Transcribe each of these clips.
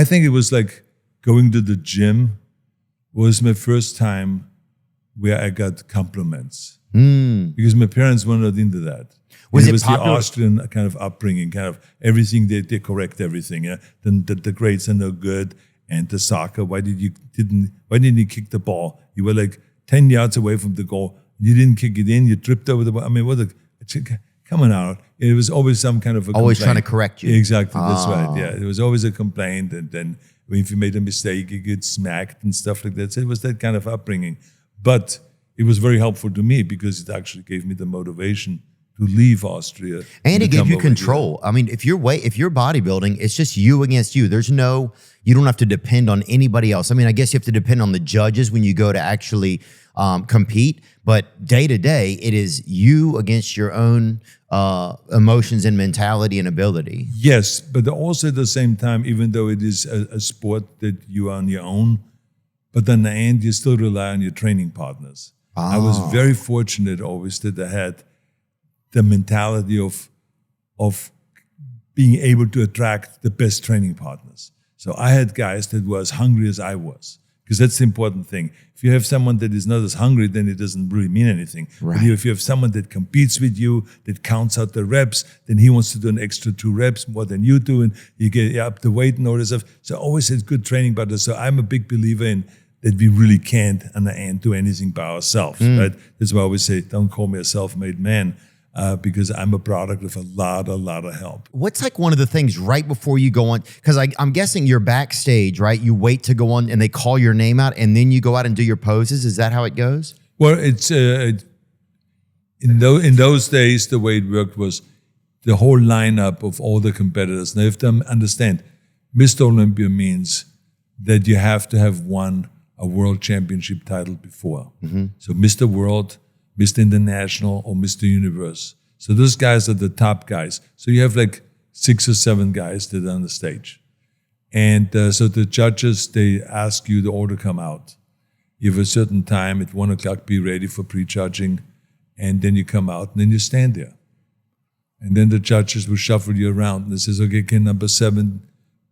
I think it was like going to the gym was my first time where I got compliments. Because my parents were not into that. Was it was popular? the Austrian kind of upbringing, kind of everything, they correct everything. Yeah? The grades are no good. And the soccer, why didn't you kick the ball? You were like 10 yards away from the goal. You didn't kick it in, you tripped over the ball. I mean, come on out. It was always some kind of a Always complaint. trying to correct you. Exactly, that's right. Yeah, it was always a complaint. And then if you made a mistake, you get smacked and stuff like that. So it was that kind of upbringing. But it was very helpful to me because it actually gave me the motivation to leave Austria. And it gave you over control. I mean, if you're bodybuilding, it's just you against you. You don't have to depend on anybody else. I mean, I guess you have to depend on the judges when you go to actually compete. But day to day, it is you against your own emotions and mentality and ability. Yes, but also at the same time, even though it is a sport that you are on your own, but in the end, you still rely on your training partners. I was very fortunate always that I had the mentality of being able to attract the best training partners. So I had guys that were as hungry as I was, because that's the important thing. If you have someone that is not as hungry, then it doesn't really mean anything. Right. But if you have someone that competes with you, that counts out the reps, then he wants to do an extra 2 reps more than you do, and you get up the weight and all this stuff. So I always had good training partners. So I'm a big believer in that we really can't, in the end, do anything by ourselves. Right? That's why I always say, don't call me a self-made man. Because I'm a product of a lot of help. What's like one of the things right before you go on? Because I'm guessing you're backstage, right? You wait to go on and they call your name out and then you go out and do your poses. Is that how it goes? Well, it's in those days, the way it worked was the whole lineup of all the competitors. Now, you have to understand, Mr. Olympia means that you have to have won a world championship title before. So Mr. World, Mr. International, or Mr. Universe. So those guys are the top guys. So you have like 6 or 7 guys that are on the stage. And so the judges, they ask you to all to come out. You have a certain time at 1 o'clock, be ready for pre-judging. And then you come out and then you stand there. And then the judges will shuffle you around. And they says, okay, can number 7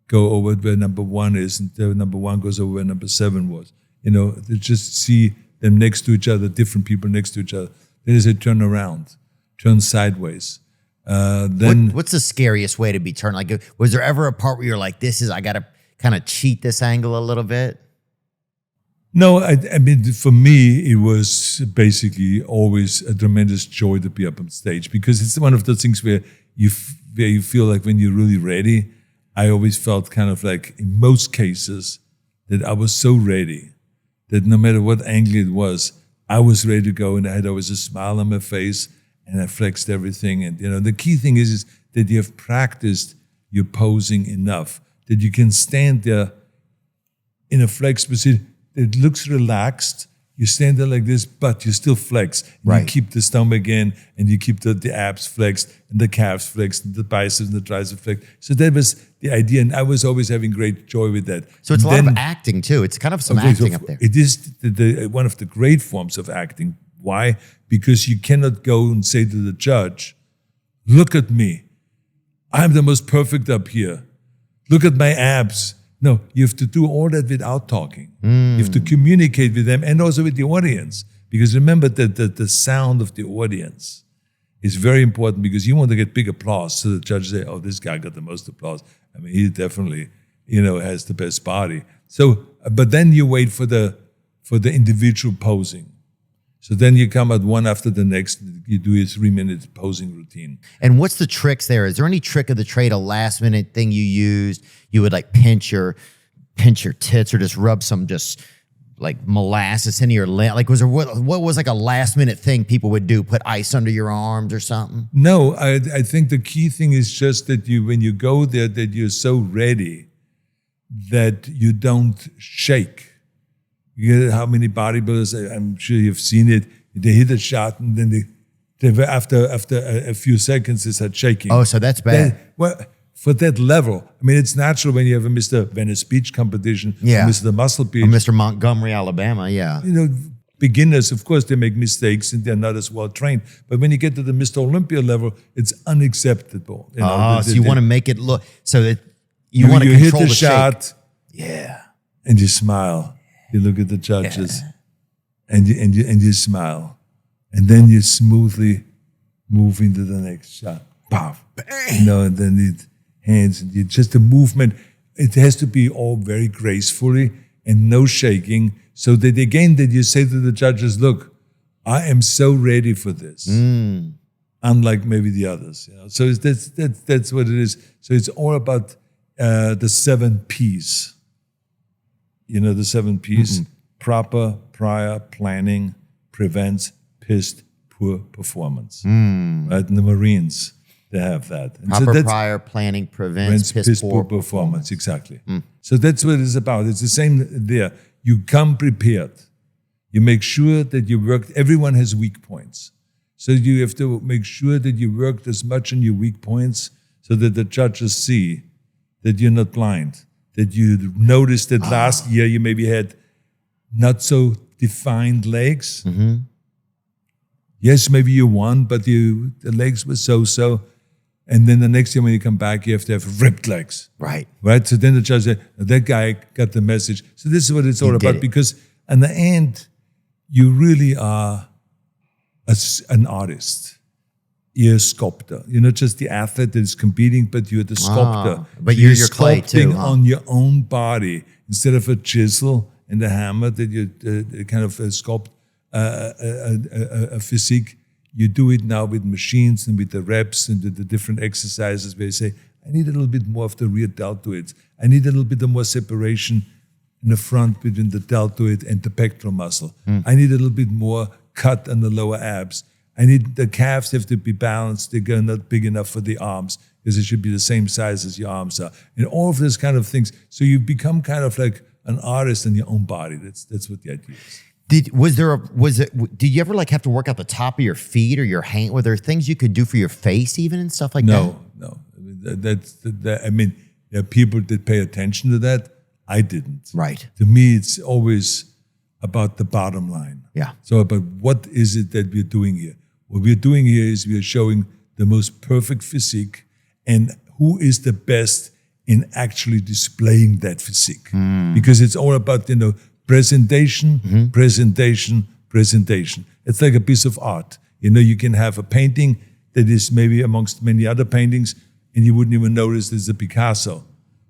go over where number 1 is? And number 1 goes over where number 7 was. You know, they just see them next to each other, different people next to each other. Then they say, turn around, turn sideways. Then what's the scariest way to be turned? Like, was there ever a part where you're like, I got to kind of cheat this angle a little bit? No, I mean, for me, it was basically always a tremendous joy to be up on stage, because it's one of those things where you feel like when you're really ready. I always felt kind of like, in most cases, that I was so ready that no matter what angle it was, I was ready to go, and I had always a smile on my face, and I flexed everything. And the key thing is that you have practiced your posing enough that you can stand there in a flex position. It looks relaxed. You stand there like this, but you still flex. And right. You keep the stomach in, and you keep the abs flexed, and the calves flexed, and the biceps and the triceps flexed. So that was the idea, and I was always having great joy with that. So it's a lot of acting too. It's kind of some acting up there. It is one of the great forms of acting. Why? Because you cannot go and say to the judge, look at me. I'm the most perfect up here. Look at my abs. No, you have to do all that without talking. You have to communicate with them and also with the audience. Because remember that the sound of the audience is very important, because you want to get big applause. So the judge say, oh, this guy got the most applause. I mean, he definitely, has the best body. So, but then you wait for the individual posing. So then you come out one after the next, you do a 3-minute posing routine. And what's the tricks there? Is there any trick of the trade, a last minute thing you used? You would like pinch your tits, or just rub some like molasses into your lip? Like, what was like a last minute thing people would do? Put ice under your arms or something? No, I think the key thing is just that when you go there, that you're so ready that you don't shake. You get how many bodybuilders, I'm sure you've seen it, they hit a shot and then they after a few seconds they start shaking. Oh, so that's bad. Well, for that level, I mean, it's natural when you have a Mr. Venice Beach competition, yeah, Mr. Muscle Beach. Or Mr. Montgomery, Alabama, yeah. Beginners, of course, they make mistakes and they're not as well trained. But when you get to the Mr. Olympia level, it's unacceptable. So you want to make it look, so that You want to hit control the the shot, shake. Yeah. and you smile. You look at the judges, and you smile, and then you smoothly move into the next shot. Pow, bang. And then it hands, and just the movement. It has to be all very gracefully and no shaking, so that again that you say to the judges, "Look, I am so ready for this." Unlike maybe the others, So that's what it is. So it's all about the 7 P's. The 7 P's: proper, prior, planning, prevents, pissed, poor performance. Right? And the Marines, they have that. And Proper, prior, planning, prevents, piss, poor performance. Exactly. So that's what it's about. It's the same there. You come prepared. You make sure that you worked. Everyone has weak points. So you have to make sure that you worked as much on your weak points so that the judges see that you're not blind, that you noticed that last year you maybe had not so defined legs. Yes, maybe you won, but the legs were so-so. And then the next year when you come back, you have to have ripped legs. Right. So then the judge said, that guy got the message. So this is what it's all about, because in the end, you really are an artist. You're a sculptor. You're not just the athlete that is competing, but you're the sculptor. But you're your clay too, sculpting on your own body instead of a chisel and a hammer that you kind of sculpt a physique. You do it now with machines and with the reps and the different exercises where you say, I need a little bit more of the rear deltoids. I need a little bit more separation in the front between the deltoid and the pectoral muscle. I need a little bit more cut on the lower abs. I need the calves have to be balanced. They're not big enough for the arms because it should be the same size as your arms are. And all of those kind of things. So you become kind of like an artist in your own body. That's what the idea is. Did you ever have to work out the top of your feet or your hand? Were there things you could do for your face even and stuff like that? No. I mean, there are people that pay attention to that. I didn't. Right. To me, it's always about the bottom line. Yeah. So about what is it that we're doing here? What we're doing here is we are showing the most perfect physique and who is the best in actually displaying that physique. Because it's all about, presentation, presentation, presentation. It's like a piece of art. You can have a painting that is maybe amongst many other paintings and you wouldn't even notice there's a Picasso.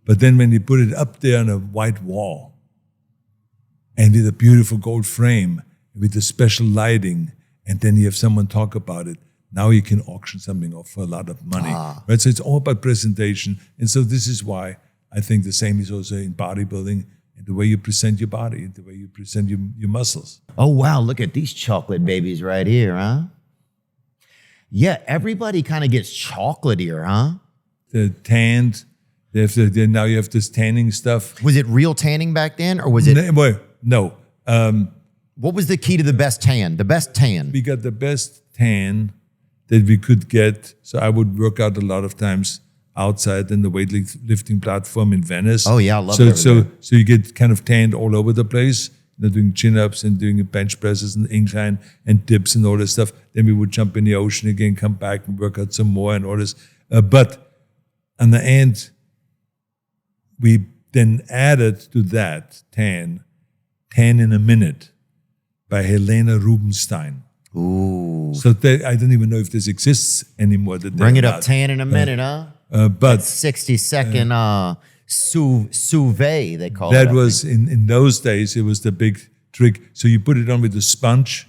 But then when you put it up there on a white wall and with a beautiful gold frame, with the special lighting, and then you have someone talk about it, now you can auction something off for a lot of money. Right? So it's all about presentation. And so this is why I think the same is also in bodybuilding, and the way you present your body, the way you present your muscles. Oh, wow. Look at these chocolate babies right here, huh? Yeah, everybody kind of gets chocolatier, huh? They're tanned. Now you have this tanning stuff. Was it real tanning back then, or was it? No. What was the key to the best tan? The best tan? We got the best tan that we could get. So I would work out a lot of times outside in the weightlifting platform in Venice. Oh yeah, I love it. So you get kind of tanned all over the place. Doing chin-ups and doing bench presses and incline and dips and all this stuff. Then we would jump in the ocean again, come back and work out some more and all this. But in the end, we then added to that tan in a Minute by Helena Rubinstein. Ooh. So I don't even know if this exists anymore. Bring it up, tan in a minute, huh? But 60-second sous vide, they call it. That was, in those days, it was the big trick. So you put it on with a sponge.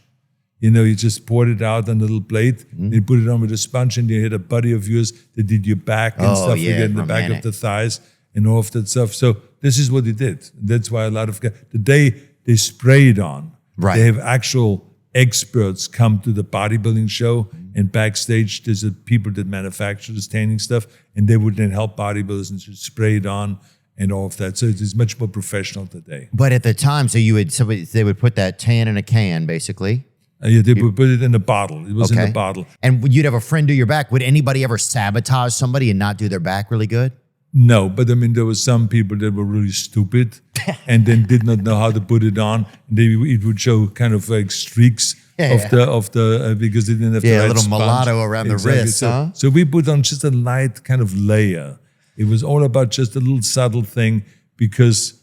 You just poured it out on a little plate. You put it on with a sponge and you had a buddy of yours that did your back and stuff. Yeah, in the back of the thighs and all of that stuff. So this is what he did. That's why a lot of guys, the day they spray it on, they have actual experts come to the bodybuilding show, and backstage there's people that manufacture this tanning stuff, and they would then help bodybuilders and just spray it on and all of that. So it is much more professional today. But at the time, they would put that tan in a can, basically. Yeah, they would put it in a bottle. It was in a bottle. And you'd have a friend do your back. Would anybody ever sabotage somebody and not do their back really good? No, but I mean, there were some people that were really stupid and then did not know how to put it on. It would show kind of like streaks of the because they didn't have the right a little sponge. mulatto around the wrist, huh? So we put on just a light kind of layer It was all about just a little subtle thing because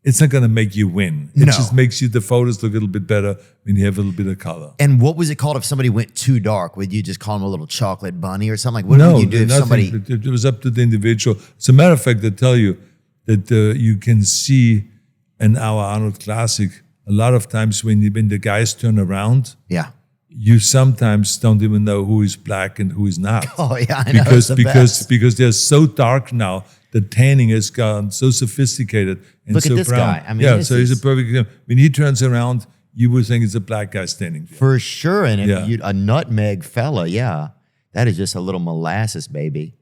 it's not going to make you win. It just makes the photos look a little bit better when you have a little bit of color. And what was it called if somebody went too dark? Would you just call them a little chocolate bunny or something? Like, what would you do if somebody... It was up to the individual. As a matter of fact, I tell you that you can see in our Arnold Classic, a lot of times when the guys turn around, you sometimes don't even know who is black and who is not. Oh yeah, I know. Because they're so dark now. The tanning has gone so sophisticated and Look so at this brown. guy. I mean, so he's a perfect example. When he turns around, you would think it's a black guy standing there. For sure, and a nutmeg fella, that is just a little molasses, baby.